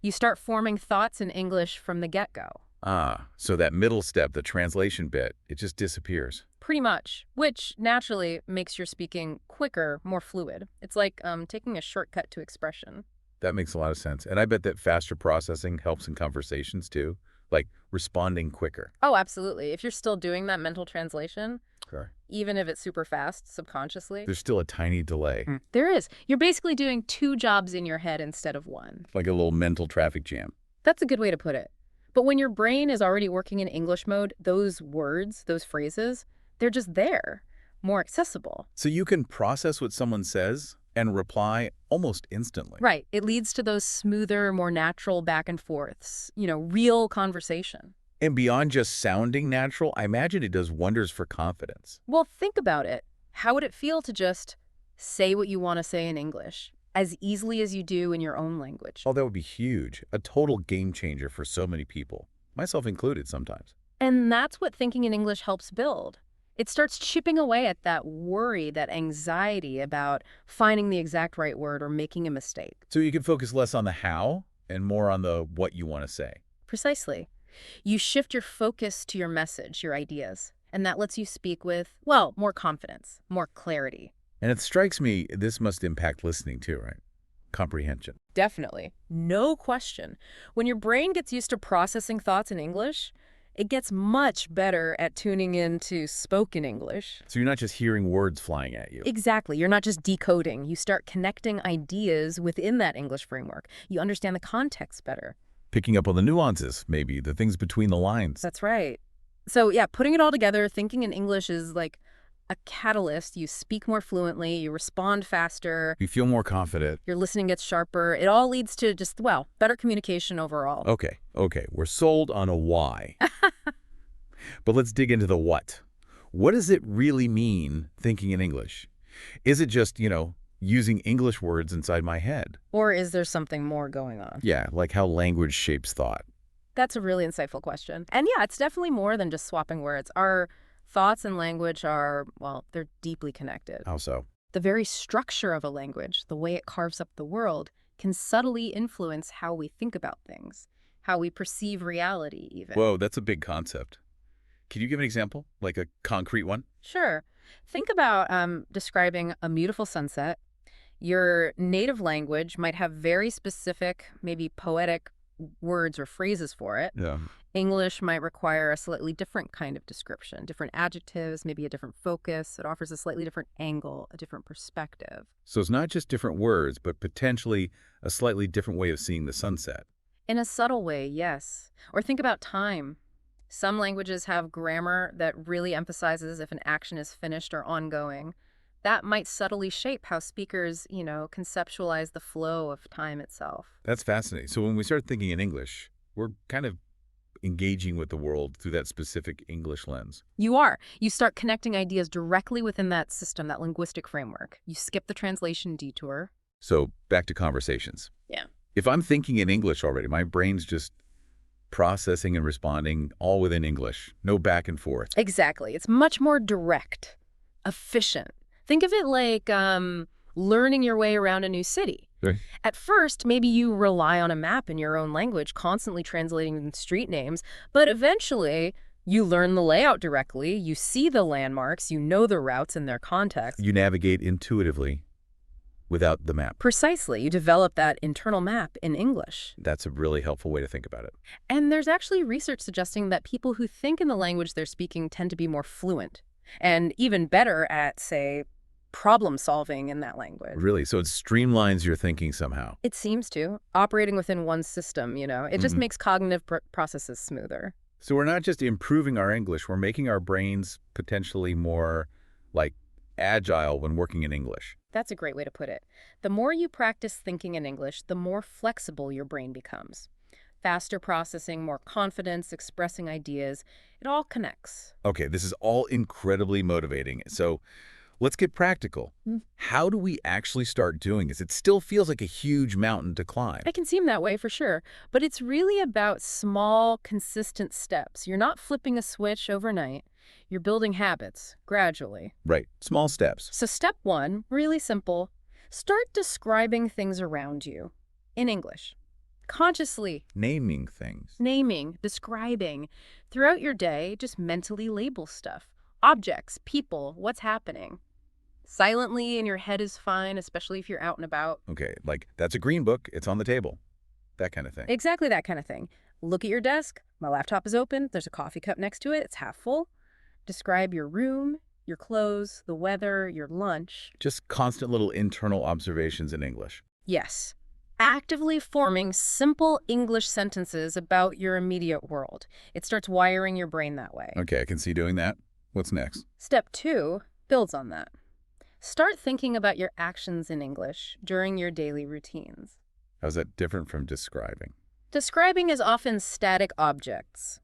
you start forming thoughts in English from the get-go. Ah, so that middle step, the translation bit, it just disappears. Pretty much, which naturally makes your speaking quicker, more fluid. It's like taking a shortcut to expression. That makes a lot of sense. And I bet that faster processing helps in conversations too, like responding quicker. Oh, absolutely. If you're still doing that mental translation, Sure. even if it's super fast, subconsciously, There's still a tiny delay, there is. You're basically doing two jobs in your head instead of one. like a little mental traffic jam. That's a good way to put it. But when your brain is already working in English mode, those words, those phrases, they're just there, more accessible. So you can process what someone says and reply almost instantly. Right. It leads to those smoother, more natural back and forths, real conversation. And beyond just sounding natural, I imagine it does wonders for confidence. Well, think about it. How would it feel to just say what you want to say in English as easily as you do in your own language? Oh, that would be huge. A total game changer for so many people, myself included sometimes. And that's what thinking in English helps build. It starts chipping away at that worry, that anxiety about finding the exact right word or making a mistake. So you can focus less on the how and more on the what you want to say. Precisely. You shift your focus to your message, your ideas, and that lets you speak with, well, more confidence, more clarity. And it strikes me this must impact listening too, right? Comprehension. Definitely. No question. When your brain gets used to processing thoughts in English, it gets much better at tuning into spoken English. So you're not just hearing words flying at you. Exactly. You're not just decoding. You start connecting ideas within that English framework. You understand the context better. Picking up on the nuances, maybe, the things between the lines. That's right. So yeah, putting it all together, thinking in English is like a catalyst. You speak more fluently, you respond faster, You feel more confident. your listening gets sharper. It all leads to just, well, better communication overall. Okay, we're sold on a why. But let's dig into the what. What does it really mean, thinking in English? Is it just, using English words inside my head? Or is there something more going on? Yeah, like how language shapes thought. That's a really insightful question. And yeah, it's definitely more than just swapping words. Our thoughts and language are, well, they're deeply connected. How so? The very structure of a language, the way it carves up the world, can subtly influence how we think about things, how we perceive reality even. Whoa, that's a big concept. Can you give an example, like a concrete one? Sure. Think about describing a beautiful sunset. Your native language might have very specific, maybe poetic words or phrases for it. Yeah. English might require a slightly different kind of description, different adjectives, maybe a different focus. It offers a slightly different angle, a different perspective. So it's not just different words, but potentially a slightly different way of seeing the sunset. In a subtle way, yes. Or think about time. Some languages have grammar that really emphasizes if an action is finished or ongoing. That might subtly shape how speakers, conceptualize the flow of time itself. That's fascinating. So when we start thinking in English, we're kind of engaging with the world through that specific English lens. You are. You start connecting ideas directly within that system, that linguistic framework. You skip the translation detour. So back to conversations. Yeah. If I'm thinking in English already, my brain's just processing and responding all within English. No back and forth. Exactly. It's much more direct, efficient. Think of it like learning your way around a new city. Right. At first, maybe you rely on a map in your own language, constantly translating street names, but eventually you learn the layout directly, you see the landmarks, you know the routes and their context. You navigate intuitively without the map. Precisely. You develop that internal map in English. That's a really helpful way to think about it. And there's actually research suggesting that people who think in the language they're speaking tend to be more fluent and even better at, say, problem solving in that language. Really? So it streamlines your thinking somehow. It seems to. Operating within one system, It just makes cognitive processes smoother. So we're not just improving our English, we're making our brains potentially more, like, agile when working in English. That's a great way to put it. The more you practice thinking in English, the more flexible your brain becomes. Faster processing, more confidence, expressing ideas. It all connects. Okay, this is all incredibly motivating. So let's get practical. How do we actually start doing this? It still feels like a huge mountain to climb. It can seem that way for sure, but it's really about small, consistent steps. You're not flipping a switch overnight. You're building habits gradually. Right, small steps. So step one, really simple, start describing things around you in English. Consciously. Naming things. Naming, describing. Throughout your day, just mentally label stuff. Objects, people, what's happening. Silently in your head is fine, especially if you're out and about. Okay, like, that's a green book, it's on the table. That kind of thing. Exactly that kind of thing. Look at your desk. My laptop is open. There's a coffee cup next to it. It's half full. Describe your room, your clothes, the weather, your lunch. Just constant little internal observations in English. Yes. Actively forming simple English sentences about your immediate world. It starts wiring your brain that way. Okay, I can see doing that. What's next? Step two builds on that. Start thinking about your actions in English during your daily routines. How's that different from describing? Describing is often static objects.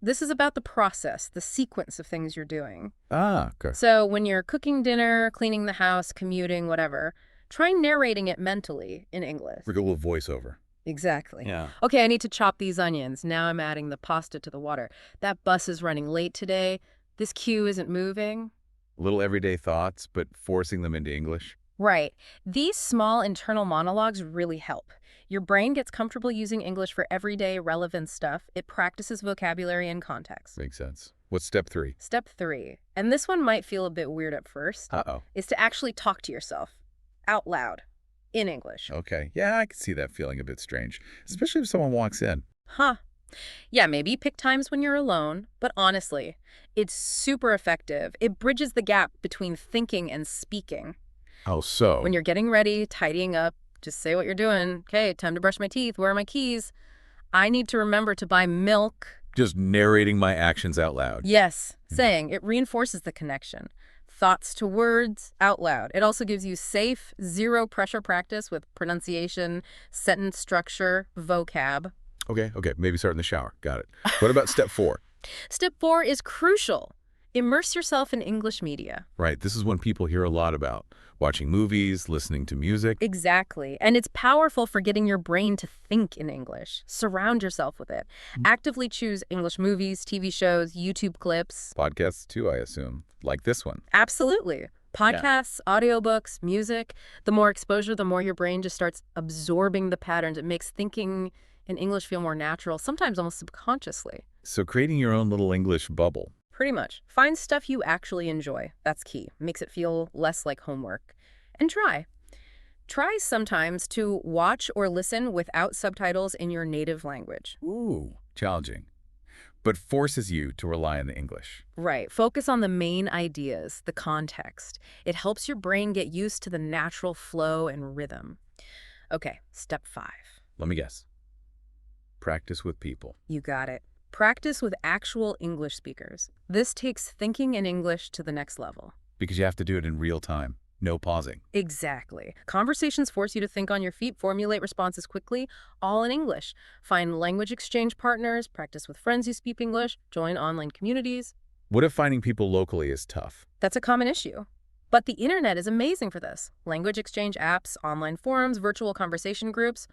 This is about the process, the sequence of things you're doing. Ah, okay. So when you're cooking dinner, cleaning the house, commuting, whatever, try narrating it mentally in English. Like a little voiceover. Exactly. Yeah. Okay, I need to chop these onions. Now I'm adding the pasta to the water. That bus is running late today. This queue isn't moving. Little everyday thoughts, but forcing them into English. Right. These small internal monologues really help. Your brain gets comfortable using English for everyday relevant stuff. It practices vocabulary and context. Makes sense. What's step three? Step three, and this one might feel a bit weird at first, Uh-oh. is to actually talk to yourself out loud in English. Okay. Yeah, I can see that feeling a bit strange, especially if someone walks in. Huh. Yeah, maybe pick times when you're alone, but honestly, it's super effective. It bridges the gap between thinking and speaking. How so? When you're getting ready, tidying up, just say what you're doing. Okay, time to brush my teeth. Where are my keys? I need to remember to buy milk. Just narrating my actions out loud. Yes, saying. It reinforces the connection. Thoughts to words out loud. It also gives you safe, zero-pressure practice with pronunciation, sentence structure, vocab. Okay, maybe start in the shower. Got it. What about step four? Step four is crucial. Immerse yourself in English media. Right, this is one people hear a lot about. Watching movies, listening to music. Exactly. And it's powerful for getting your brain to think in English. Surround yourself with it. Actively choose English movies, TV shows, YouTube clips. Podcasts too, I assume. Like this one. Absolutely. Podcasts, audiobooks, music. The more exposure, the more your brain just starts absorbing the patterns. It makes thinking in English feel more natural, sometimes almost subconsciously. So creating your own little English bubble. Pretty much. Find stuff you actually enjoy. That's key. Makes it feel less like homework. And try. Try sometimes to watch or listen without subtitles in your native language. Ooh, challenging. But forces you to rely on the English. Right. Focus on the main ideas, the context. It helps your brain get used to the natural flow and rhythm. Okay, step 5. Let me guess. Practice with people. You got it. Practice with actual English speakers. This takes thinking in English to the next level. Because you have to do it in real time. No pausing. Exactly. Conversations force you to think on your feet, formulate responses quickly, all in English. Find language exchange partners, practice with friends who speak English, join online communities. What if finding people locally is tough? That's a common issue. But the internet is amazing for this. Language exchange apps, online forums, virtual conversation groups,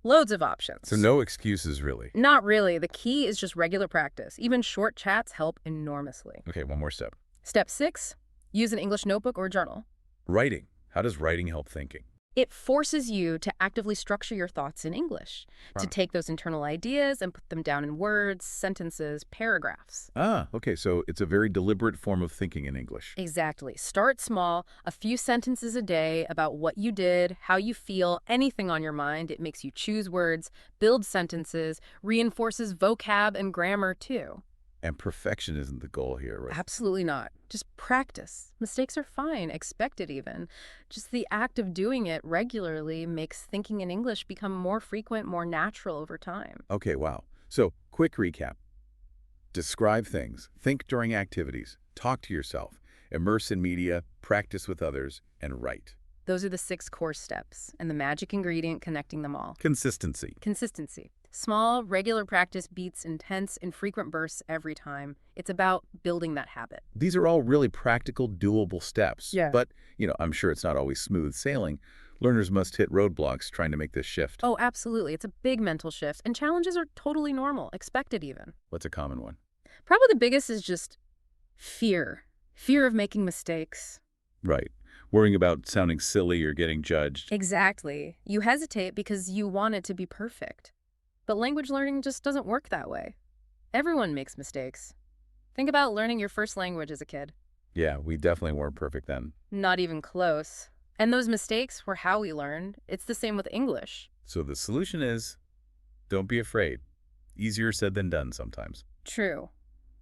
loads of options. So no excuses, really. Not really. The key is just regular practice. Even short chats help enormously. Okay, one more step. Step 6, use an English notebook or journal. Writing. How does writing help thinking? It forces you to actively structure your thoughts in English, to take those internal ideas and put them down in words, sentences, paragraphs. Okay, so it's a very deliberate form of thinking in English. Exactly. Start small, a few sentences a day about what you did, how you feel, anything on your mind. It makes you choose words, build sentences, reinforces vocab and grammar too. And perfection isn't the goal here, right? Absolutely not. Just practice. Mistakes are fine, expected even. Just the act of doing it regularly makes thinking in English become more frequent, more natural over time. Okay, wow. So, quick recap. Describe things, think during activities, talk to yourself, immerse in media, practice with others, and write. Those are the 6 core steps, and the magic ingredient connecting them all. Consistency. Consistency. Small, regular practice beats intense, infrequent bursts every time. It's about building that habit. These are all really practical, doable steps. Yeah. But, I'm sure it's not always smooth sailing. Learners must hit roadblocks trying to make this shift. Oh, absolutely. It's a big mental shift, and challenges are totally normal, expected even. What's a common one? Probably the biggest is just fear. Fear of making mistakes. Right. Worrying about sounding silly or getting judged. Exactly. You hesitate because you want it to be perfect. But language learning just doesn't work that way. Everyone makes mistakes. Think about learning your first language as a kid. Yeah, we definitely weren't perfect then. Not even close. And those mistakes were how we learned. It's the same with English. So the solution is, don't be afraid. Easier said than done sometimes. True.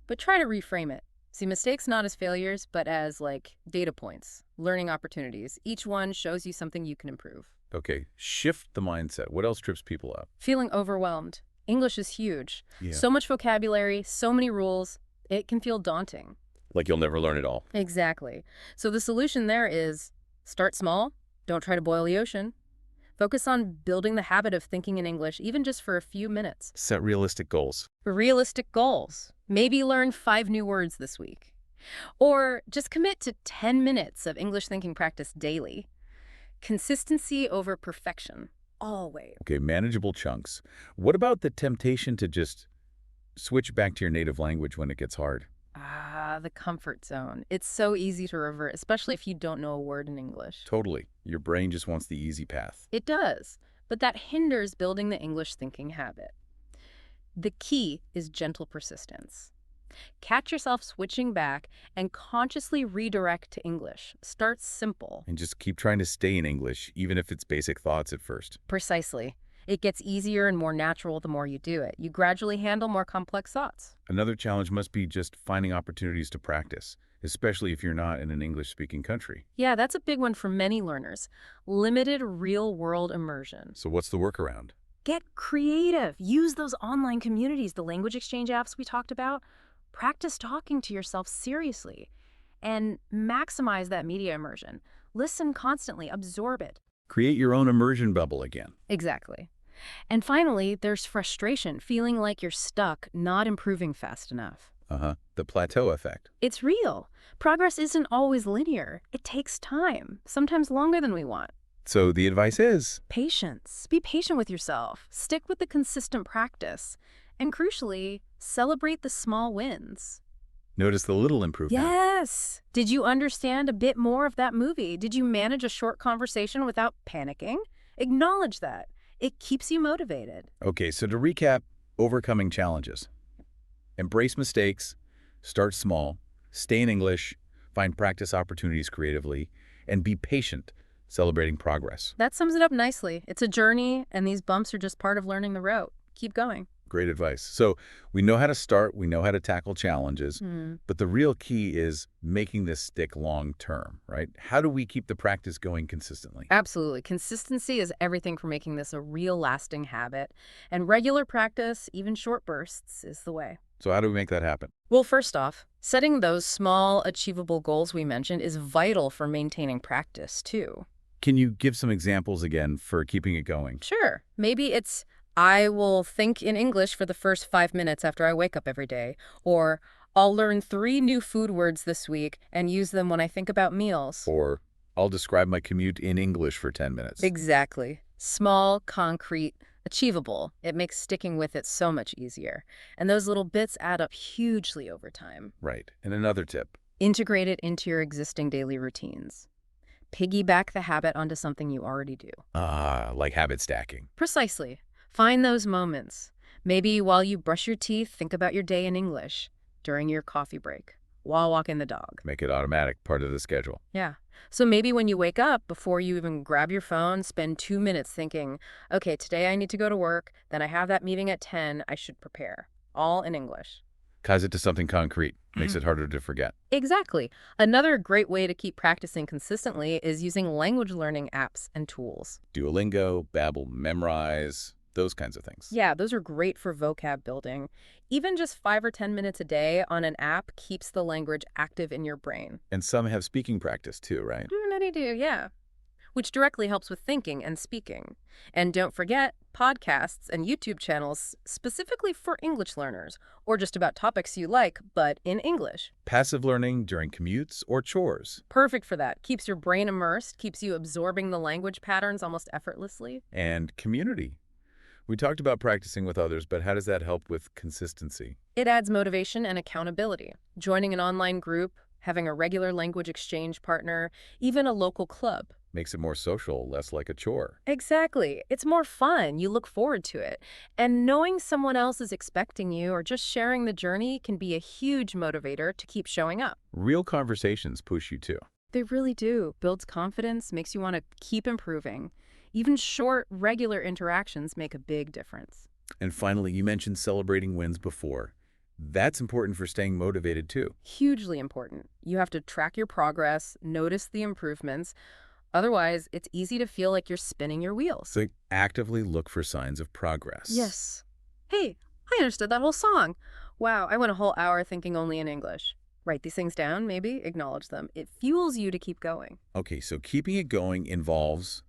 But try to reframe it. See mistakes not as failures, but as, data points, learning opportunities. Each one shows you something you can improve. Okay, shift the mindset. What else trips people up? Feeling overwhelmed. English is huge. Yeah. So much vocabulary, so many rules. It can feel daunting. Like you'll never learn it all. Exactly. So the solution there is start small. Don't try to boil the ocean. Focus on building the habit of thinking in English, even just for a few minutes. Set realistic goals. Realistic goals. Maybe learn 5 new words this week. Or just commit to 10 minutes of English thinking practice daily. Consistency over perfection. Always. Okay, manageable chunks. What about the temptation to just switch back to your native language when it gets hard? The comfort zone. It's so easy to revert, especially if you don't know a word in English. Totally. Your brain just wants the easy path. It does, but that hinders building the English thinking habit. The key is gentle persistence. Catch yourself switching back and consciously redirect to English. Start simple. And just keep trying to stay in English, even if it's basic thoughts at first. Precisely. It gets easier and more natural the more you do it. You gradually handle more complex thoughts. Another challenge must be just finding opportunities to practice, especially if you're not in an English-speaking country. Yeah, that's a big one for many learners. Limited real-world immersion. So what's the workaround? Get creative. Use those online communities, the language exchange apps we talked about. Practice talking to yourself seriously and maximize that media immersion. Listen constantly, absorb it. Create your own immersion bubble again. Exactly. And finally, there's frustration, feeling like you're stuck, not improving fast enough. The plateau effect. It's real. Progress isn't always linear. It takes time, sometimes longer than we want. So the advice is? Patience. Be patient with yourself. Stick with the consistent practice. And crucially, celebrate the small wins. Notice the little improvement. Yes! Did you understand a bit more of that movie? Did you manage a short conversation without panicking? Acknowledge that. It keeps you motivated. Okay, so to recap, overcoming challenges. Embrace mistakes, start small, stay in English, find practice opportunities creatively, and be patient, celebrating progress. That sums it up nicely. It's a journey, and these bumps are just part of learning the route. Keep going. Great advice. So we know how to start, we know how to tackle challenges, but the real key is making this stick long term, right? How do we keep the practice going consistently? Absolutely. Consistency is everything for making this a real lasting habit. And regular practice, even short bursts, is the way. So how do we make that happen? Well, first off, setting those small, achievable goals we mentioned is vital for maintaining practice, too. Can you give some examples again for keeping it going? Sure. Maybe it's I will think in English for the first 5 minutes after I wake up every day. Or I'll learn 3 new food words this week and use them when I think about meals. Or I'll describe my commute in English for 10 minutes. Exactly. Small, concrete, achievable. It makes sticking with it so much easier. And those little bits add up hugely over time. Right. And another tip. Integrate it into your existing daily routines. Piggyback the habit onto something you already do. Like habit stacking. Precisely. Find those moments. Maybe while you brush your teeth, think about your day in English. During your coffee break. While walking the dog. Make it automatic, part of the schedule. Yeah. So maybe when you wake up, before you even grab your phone, spend 2 minutes thinking, okay, today I need to go to work, then I have that meeting at 10, I should prepare. All in English. Ties it to something concrete. Makes it harder to forget. Exactly. Another great way to keep practicing consistently is using language learning apps and tools. Duolingo, Babbel, Memrise, those kinds of things. Yeah, those are great for vocab building. Even just 5 or 10 minutes a day on an app keeps the language active in your brain. And some have speaking practice too, right? They do, yeah. Which directly helps with thinking and speaking. And don't forget podcasts and YouTube channels specifically for English learners, or just about topics you like, but in English. Passive learning during commutes or chores. Perfect for that. Keeps your brain immersed, keeps you absorbing the language patterns almost effortlessly. And community. We talked about practicing with others, but how does that help with consistency? It adds motivation and accountability. Joining an online group, having a regular language exchange partner, even a local club. Makes it more social, less like a chore. Exactly. It's more fun. You look forward to it. And knowing someone else is expecting you or just sharing the journey can be a huge motivator to keep showing up. Real conversations push you too. They really do. Builds confidence, makes you want to keep improving. Even short, regular interactions make a big difference. And finally, you mentioned celebrating wins before. That's important for staying motivated too. Hugely important. You have to track your progress, notice the improvements. Otherwise, it's easy to feel like you're spinning your wheels. So actively look for signs of progress. Yes. Hey, I understood that whole song. Wow, I went a whole hour thinking only in English. Write these things down, maybe, acknowledge them. It fuels you to keep going. Okay, so keeping it going involves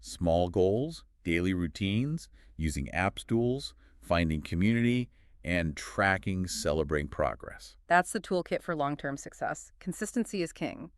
small goals, daily routines, using apps tools, finding community, and tracking, celebrating progress. That's the toolkit for long-term success. Consistency is king.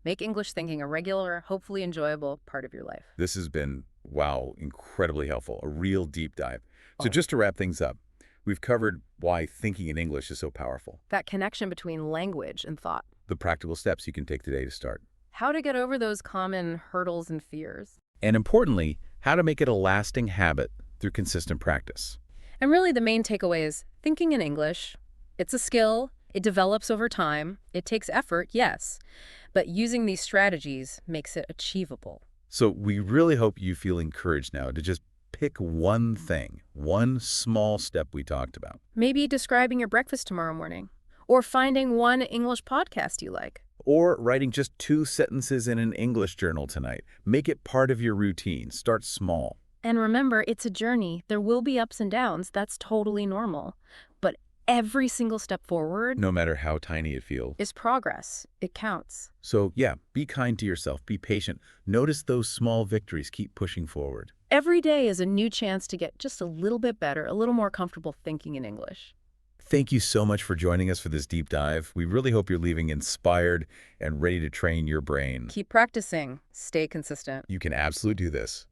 Make English thinking a regular, hopefully enjoyable part of your life. This has been, wow, incredibly helpful, a real deep dive. So Oh. just to wrap things up, we've covered why thinking in English is so powerful, That connection between language and thought. the practical steps you can take today to start, How to get over those common hurdles and fears. and importantly, how to make it a lasting habit through consistent practice. And really the main takeaway is thinking in English. It's a skill. It develops over time. It takes effort, yes. But using these strategies makes it achievable. So we really hope you feel encouraged now to just pick one thing, one small step we talked about. Maybe describing your breakfast tomorrow morning. Or finding one English podcast you like. Or writing just 2 sentences in an English journal tonight. Make it part of your routine. Start small. And remember, it's a journey. There will be ups and downs. That's totally normal. But every single step forward No matter how tiny it feels. is progress. It counts. So yeah, be kind to yourself. Be patient. Notice those small victories. Keep pushing forward. Every day is a new chance to get just a little bit better, a little more comfortable thinking in English. Thank you so much for joining us for this deep dive. We really hope you're leaving inspired and ready to train your brain. Keep practicing. Stay consistent. You can absolutely do this.